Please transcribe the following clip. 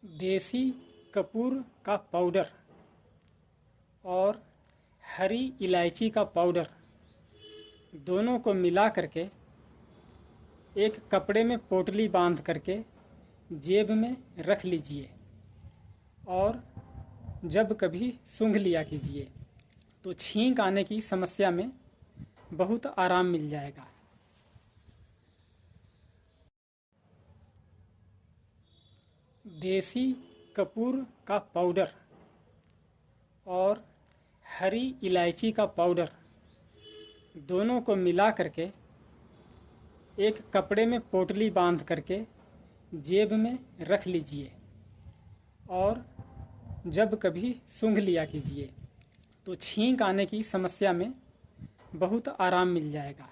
देसी कपूर का पाउडर और हरी इलायची का पाउडर दोनों को मिला करके एक कपड़े में पोटली बांध करके जेब में रख लीजिए और जब कभी सूंघ लिया कीजिए तो छींक आने की समस्या में बहुत आराम मिल जाएगा। देसी कपूर का पाउडर और हरी इलायची का पाउडर दोनों को मिला करके एक कपड़े में पोटली बांध करके जेब में रख लीजिए और जब कभी सूंघ लिया कीजिए तो छींक आने की समस्या में बहुत आराम मिल जाएगा।